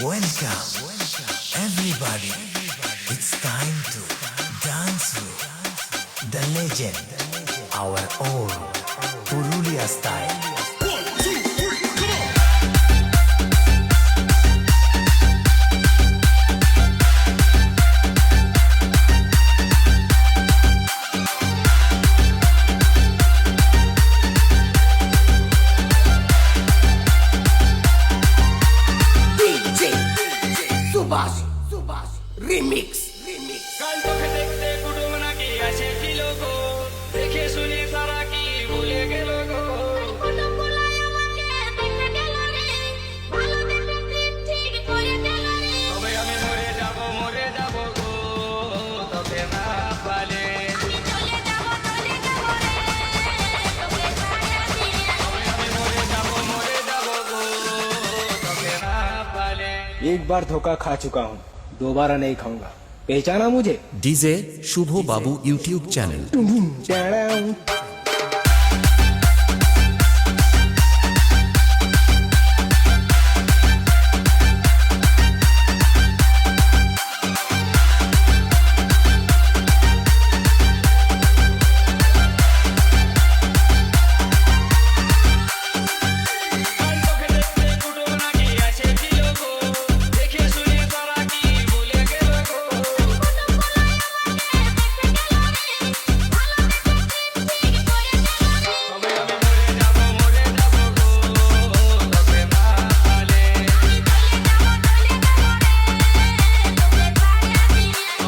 Welcome, everybody. It's time to dance with the legend, our own Purulia style. Remix. কাল তোকে দেখতে কুটুম নাকি আসে কি লোগো, দেখে শুনে তারা কি ভুলে গেল গো। তবে আমি মরে যাব গো, তোকে না পালে। তবে আমি মরে যাব গো, তোকে না পালে। एक बार धोखा खा चुका हूँ, दोबारा नहीं खाऊंगा। पहचाना मुझे? ডিজে শুভ বাবু ইউটিউব চ্যানেল। কাল তোকে দেখতে কুটুম নাকি আসে কি লোগো, দেখে শুনে তারা কি ভুলে গেল গো। তবে আমি মরে যাব গো, তোকে না পালে।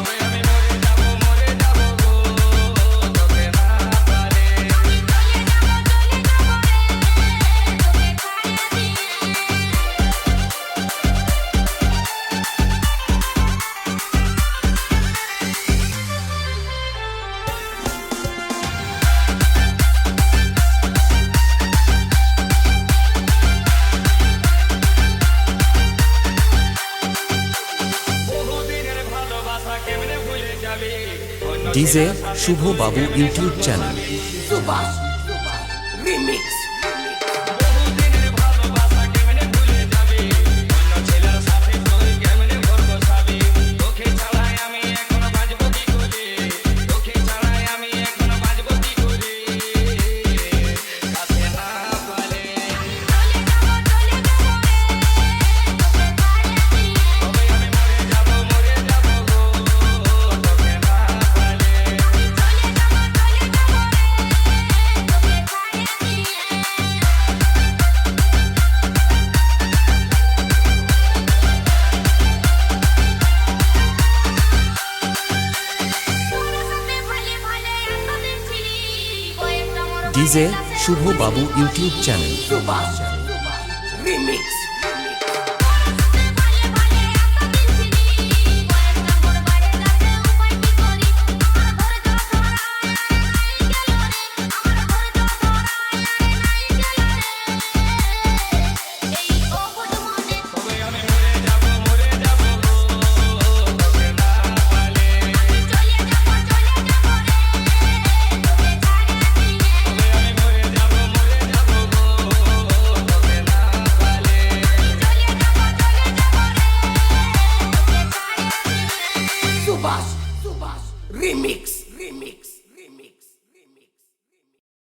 তবে আমি মরে যাব গো, তোকে না পালে। বহুদিনের ভালোবাসা কেমনে ভুলে যাবে, অন্য ডিজে ছেলের সাথে শুভ বাবু ইউটিউব চ্যানেল। Subhash. Remix. বহুদিনের ভালোবাসা কেমনে ভুলে যাবে, অন্য ছেলের সাথে তুই কেমনে করবো সাবি। তোকে ছাড়াই আমি এখন বাঁচবো কি করে, তোকে ছাড়াই আমি এখন বাঁচবো কি করে, কাছে না পালে। তবে আমি মরে যাব গো, তোকে না পালে। ডিজে শুভ বাবু ইউটিউব চ্যানেল। Subhash. Remix.